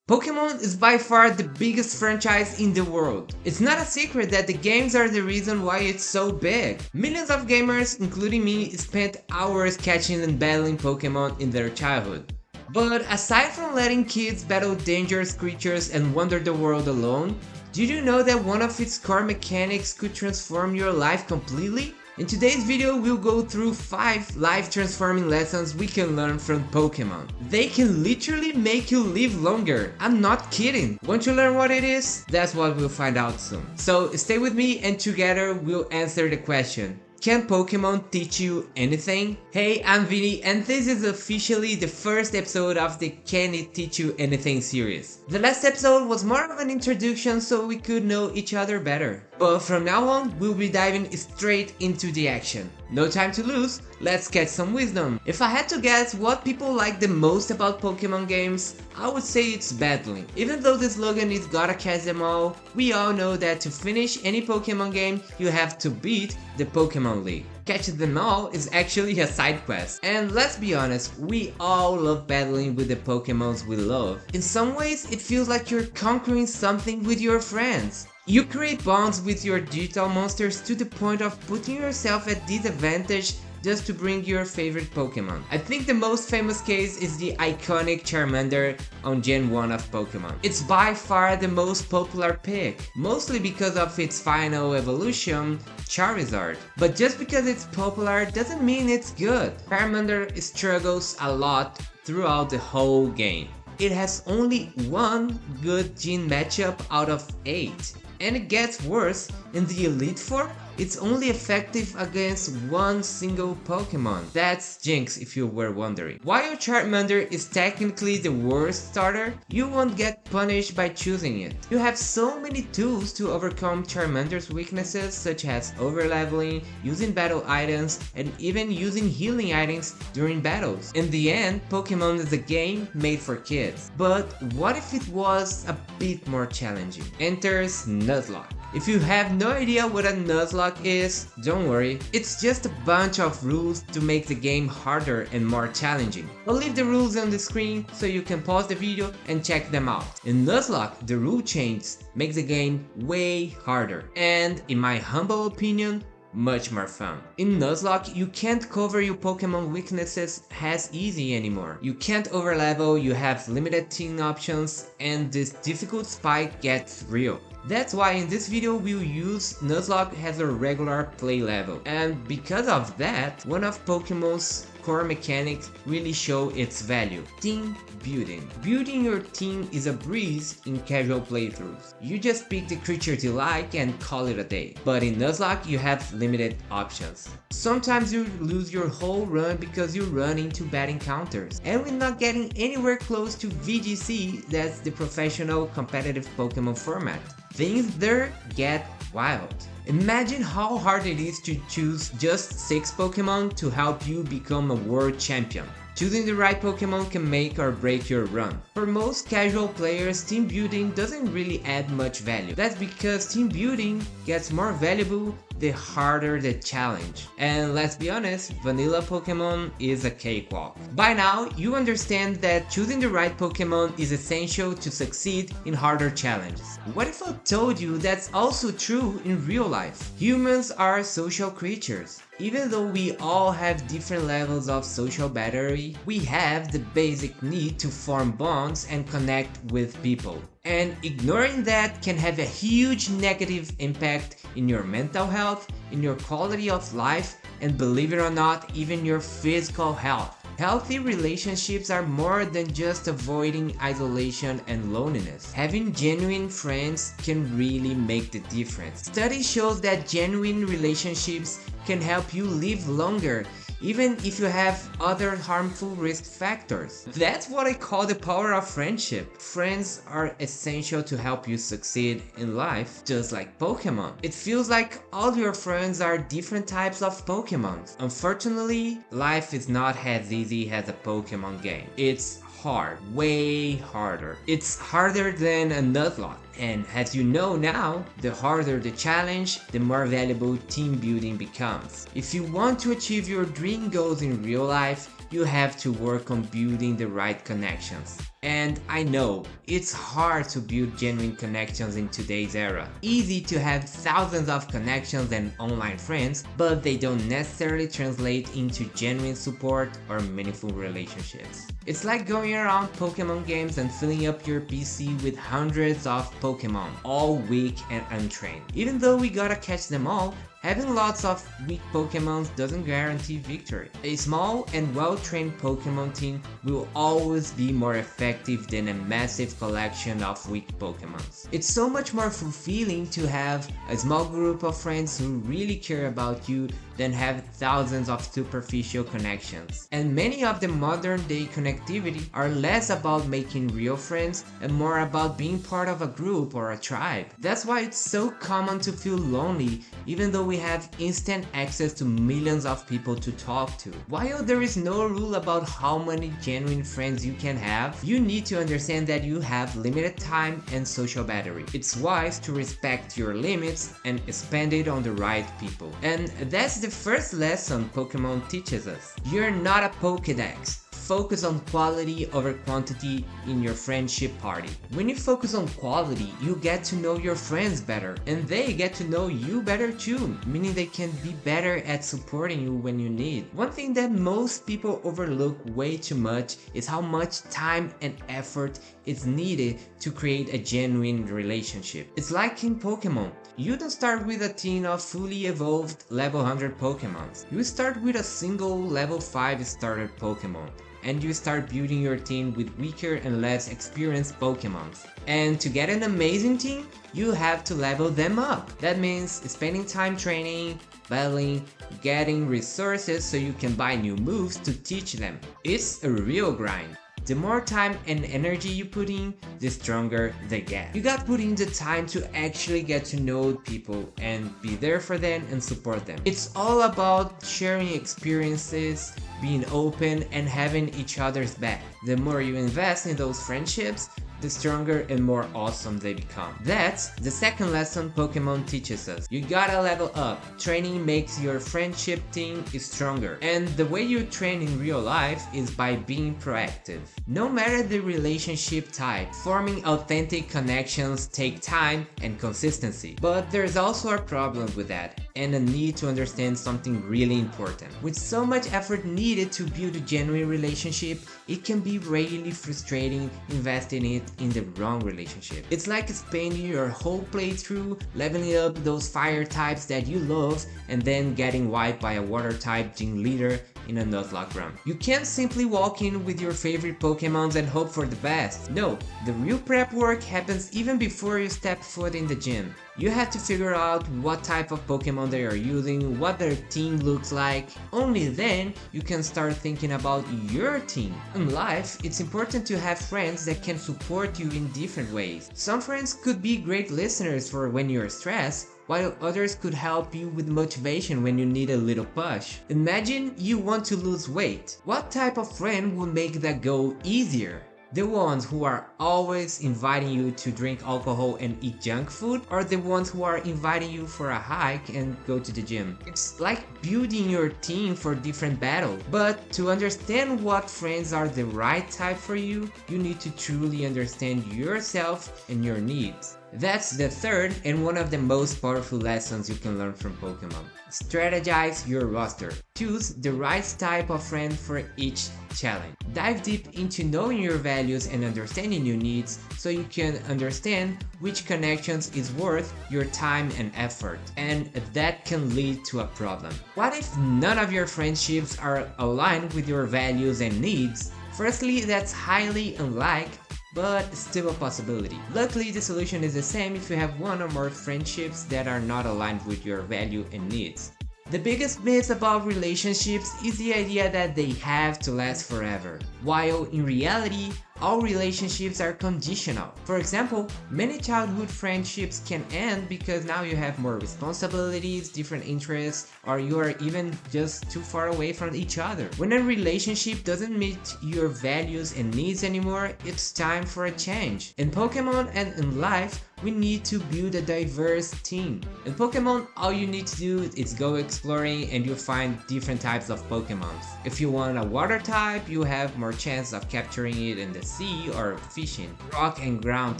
Pokemon is by far the biggest franchise in the world. It's not a secret that the games are the reason why it's so big. Millions of gamers, including me, spent hours catching and battling Pokemon in their childhood. But aside from letting kids battle dangerous creatures and wander the world alone, did you know that one of its core mechanics could transform your life completely? In today's video, we'll go through 5 life-transforming lessons we can learn from Pokemon. They can literally make you live longer. I'm not kidding. Want to learn what it is? That's what we'll find out soon. So stay with me and together we'll answer the question. Can Pokemon teach you anything? Hey, I'm Vinny and this is officially the first episode of the Can It Teach You Anything series. The last episode was more of an introduction so we could know each other better. But from now on, we'll be diving straight into the action. No time to lose, let's catch some wisdom. If I had to guess what people like the most about Pokemon games, I would say it's battling. Even though the slogan is gotta catch them all, we all know that to finish any Pokemon game, you have to beat the Pokemon League. Catching them all is actually a side quest. And let's be honest, we all love battling with the Pokemons we love. In some ways, it feels like you're conquering something with your friends. You create bonds with your digital monsters to the point of putting yourself at disadvantage just to bring your favorite Pokemon. I think the most famous case is the iconic Charmander on Gen 1 of Pokemon. It's by far the most popular pick, mostly because of its final evolution, Charizard. But just because it's popular doesn't mean it's good. Charmander struggles a lot throughout the whole game. It has only one good gene matchup out of 8. And it gets worse, in the Elite Four, it's only effective against one single Pokemon. That's Jinx if you were wondering. While Charmander is technically the worst starter, you won't get punished by choosing it. You have so many tools to overcome Charmander's weaknesses such as overleveling, using battle items, and even using healing items during battles. In the end, Pokemon is a game made for kids. But what if it was a bit more challenging? Enters Nuzlocke. If you have no idea what a Nuzlocke is, don't worry, it's just a bunch of rules to make the game harder and more challenging. I'll leave the rules on the screen so you can pause the video and check them out. In Nuzlocke, the rule changes make the game way harder and, in my humble opinion, much more fun. In Nuzlocke, you can't cover your Pokemon weaknesses as easy anymore. You can't overlevel, you have limited team options, and this difficult spike gets real. That's why in this video we'll use Nuzlocke as a regular play level. And because of that, one of Pokemon's core mechanics really show its value. Team building. Building your team is a breeze in casual playthroughs. You just pick the creatures you like and call it a day. But in Nuzlocke you have limited options. Sometimes you lose your whole run because you run into bad encounters. And we're not getting anywhere close to VGC, that's the professional competitive Pokemon format. Things there get wild. Imagine how hard it is to choose just 6 Pokemon to help you become a world champion. Choosing the right Pokemon can make or break your run. For most casual players, team building doesn't really add much value. That's because team building gets more valuable the harder the challenge. And let's be honest, vanilla Pokemon is a cakewalk. By now, you understand that choosing the right Pokemon is essential to succeed in harder challenges. What if I told you that's also true in real life? Humans are social creatures. Even though we all have different levels of social battery, we have the basic need to form bonds and connect with people. And ignoring that can have a huge negative impact in your mental health, in your quality of life, and believe it or not, even your physical health. Healthy relationships are more than just avoiding isolation and loneliness. Having genuine friends can really make the difference. Studies show that genuine relationships can help you live longer, even if you have other harmful risk factors. That's what I call the power of friendship. Friends are essential to help you succeed in life, just like Pokemon. It feels like all your friends are different types of Pokemon. Unfortunately, life is not as easy as a Pokemon game. It's hard, way harder. It's harder than a Nuzlocke. And as you know now, the harder the challenge, the more valuable team building becomes. If you want to achieve your dream goals in real life, you have to work on building the right connections. And I know, it's hard to build genuine connections in today's era. Easy to have thousands of connections and online friends, but they don't necessarily translate into genuine support or meaningful relationships. It's like going around Pokemon games and filling up your PC with hundreds of Pokemon, all weak and untrained. Even though we gotta catch them all, having lots of weak Pokemons doesn't guarantee victory. A small and well-trained Pokemon team will always be more effective than a massive collection of weak Pokemons. It's so much more fulfilling to have a small group of friends who really care about you than have thousands of superficial connections. And many of the modern day connectivity are less about making real friends and more about being part of a group or a tribe. That's why it's so common to feel lonely even though we have instant access to millions of people to talk to. While there is no rule about how many genuine friends you can have, you need to understand that you have limited time and social battery. It's wise to respect your limits and spend it on the right people. And that's the first lesson Pokemon teaches us. You're not a Pokédex. Focus on quality over quantity in your friendship party. When you focus on quality, you get to know your friends better, and they get to know you better too, meaning they can be better at supporting you when you need. One thing that most people overlook way too much is how much time and effort is needed to create a genuine relationship. It's like in Pokemon. You don't start with a team of fully evolved level 100 Pokemons. You start with a single level 5 starter Pokemon, and you start building your team with weaker and less experienced Pokemons. And to get an amazing team, you have to level them up. That means spending time training, battling, getting resources so you can buy new moves to teach them. It's a real grind. The more time and energy you put in, the stronger they get. You got to put in the time to actually get to know people and be there for them and support them. It's all about sharing experiences, being open, and having each other's back. The more you invest in those friendships, the stronger and more awesome they become. That's the second lesson Pokemon teaches us. You gotta level up. Training makes your friendship team stronger. And the way you train in real life is by being proactive. No matter the relationship type, forming authentic connections take time and consistency. But there's also a problem with that, and a need to understand something really important. With so much effort needed to build a genuine relationship, it can be really frustrating investing it in the wrong relationship. It's like spending your whole playthrough leveling up those fire types that you love and then getting wiped by a water type gym leader in a Nuzlocke run. You can't simply walk in with your favorite Pokemons and hope for the best. No, the real prep work happens even before you step foot in the gym. You have to figure out what type of Pokemon they are using, what their team looks like. Only then you can start thinking about your team. In life, it's important to have friends that can support you in different ways. Some friends could be great listeners for when you're stressed, while others could help you with motivation when you need a little push. Imagine you want to lose weight. What type of friend will make that go easier? The ones who are always inviting you to drink alcohol and eat junk food, or the ones who are inviting you for a hike and go to the gym? It's like building your team for different battles. But to understand what friends are the right type for you, you need to truly understand yourself and your needs. That's the third and one of the most powerful lessons you can learn from Pokemon. Strategize your roster. Choose the right type of friend for each challenge. Dive deep into knowing your values and understanding your needs so you can understand which connections is worth your time and effort, and that can lead to a problem. What if none of your friendships are aligned with your values and needs? Firstly, that's highly unlikely, but still a possibility. Luckily, the solution is the same if you have one or more friendships that are not aligned with your value and needs. The biggest myth about relationships is the idea that they have to last forever, while in reality, All relationships are conditional. For example, many childhood friendships can end because now you have more responsibilities, different interests, or you are even just too far away from each other. When a relationship doesn't meet your values and needs anymore, it's time for a change. In Pokemon and in life, we need to build a diverse team. In Pokemon, all you need to do is go exploring and you'll find different types of Pokemon. If you want a water type, you have more chance of capturing it in the sea or fishing. Rock and ground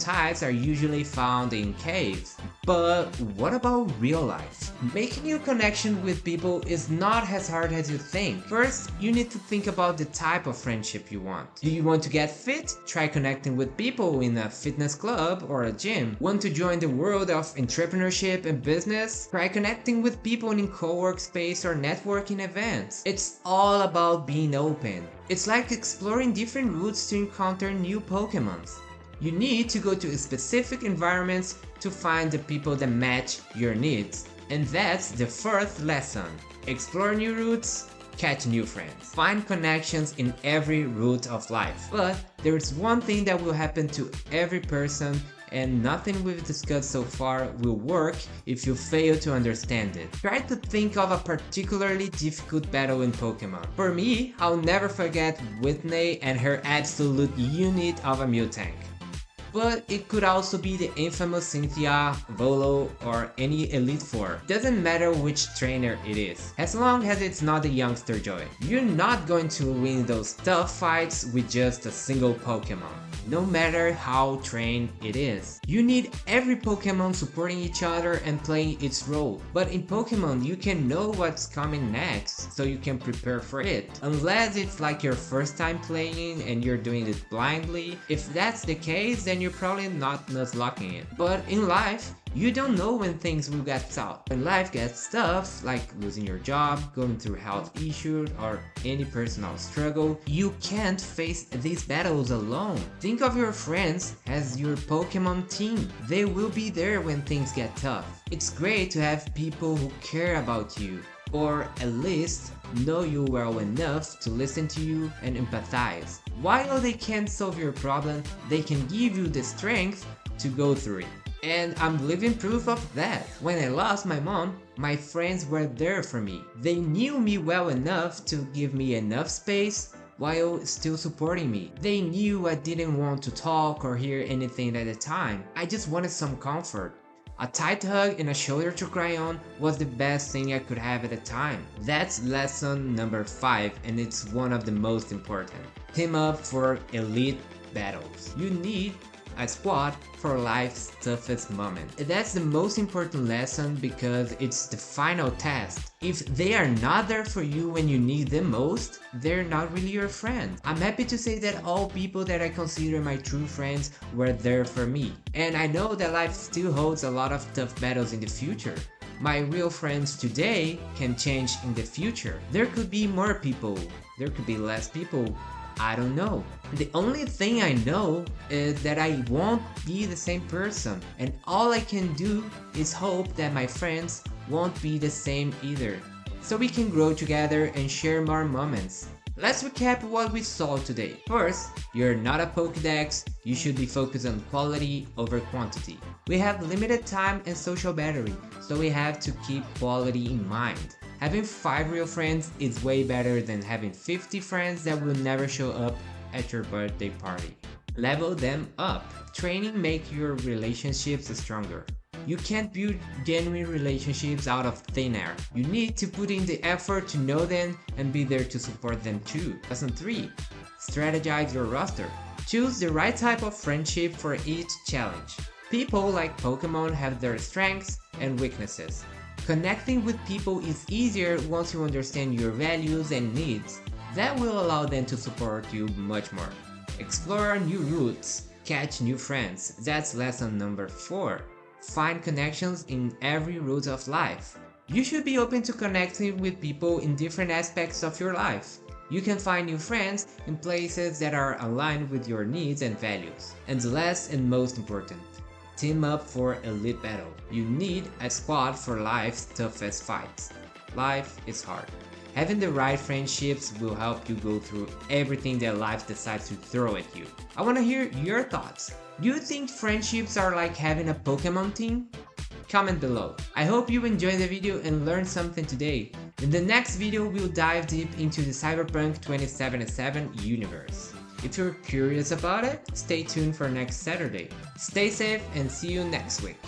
types are usually found in caves. But what about real life? Making new connection with people is not as hard as you think. First, you need to think about the type of friendship you want. Do you want to get fit? Try connecting with people in a fitness club or a gym. Want to join the world of entrepreneurship and business? Try connecting with people in co-work space or networking events. It's all about being open. It's like exploring different routes to encounter new Pokemons. You need to go to specific environments to find the people that match your needs. And that's the fourth lesson. Explore new routes, catch new friends. Find connections in every route of life. But there's one thing that will happen to every person, and nothing we've discussed so far will work if you fail to understand it. Try to think of a particularly difficult battle in Pokemon. For me, I'll never forget Whitney and her absolute unit of a Mewtwo. But it could also be the infamous Cynthia, Volo, or any Elite Four. Doesn't matter which trainer it is, as long as it's not the youngster Joy. You're not going to win those tough fights with just a single Pokemon, no matter how trained it is. You need every Pokemon supporting each other and playing its role. But in Pokemon, you can know what's coming next, so you can prepare for it. Unless it's like your first time playing and you're doing it blindly. If that's the case, then you're probably not Nuzlocking it. But in life, you don't know when things will get tough. When life gets tough, like losing your job, going through health issues, or any personal struggle, you can't face these battles alone. Think of your friends as your Pokemon team. They will be there when things get tough. It's great to have people who care about you, or at least know you well enough to listen to you and empathize. While they can't solve your problem, they can give you the strength to go through it. And I'm living proof of that. When I lost my mom, my friends were there for me. They knew me well enough to give me enough space while still supporting me. They knew I didn't want to talk or hear anything at the time. I just wanted some comfort. A tight hug and a shoulder to cry on was the best thing I could have at the time. That's lesson number 5, and it's one of the most important. Team up for elite battles. You need a squad for life's toughest moment. That's the most important lesson because it's the final test. If they are not there for you when you need them most, they're not really your friend. I'm happy to say that all people that I consider my true friends were there for me. And I know that life still holds a lot of tough battles in the future. My real friends today can change in the future. There could be more people, there could be less people. I don't know. The only thing I know is that I won't be the same person, and all I can do is hope that my friends won't be the same either, so we can grow together and share more moments. Let's recap what we saw today. First, you're not a Pokédex, you should be focused on quality over quantity. We have limited time and social battery, so we have to keep quality in mind. Having 5 real friends is way better than having 50 friends that will never show up at your birthday party. Level them up. Training makes your relationships stronger. You can't build genuine relationships out of thin air. You need to put in the effort to know them and be there to support them too. Lesson 3. Strategize your roster. Choose the right type of friendship for each challenge. People like Pokemon have their strengths and weaknesses. Connecting with people is easier once you understand your values and needs. That will allow them to support you much more. Explore new routes. Catch new friends. That's lesson number 4. Find connections in every route of life. You should be open to connecting with people in different aspects of your life. You can find new friends in places that are aligned with your needs and values. And last and most important, team up for elite battle. You need a squad for life's toughest fights. Life is hard. Having the right friendships will help you go through everything that life decides to throw at you. I want to hear your thoughts. Do you think friendships are like having a Pokemon team? Comment below. I hope you enjoyed the video and learned something today. In the next video, we'll dive deep into the Cyberpunk 2077 universe. If you're curious about it, stay tuned for next Saturday. Stay safe and see you next week.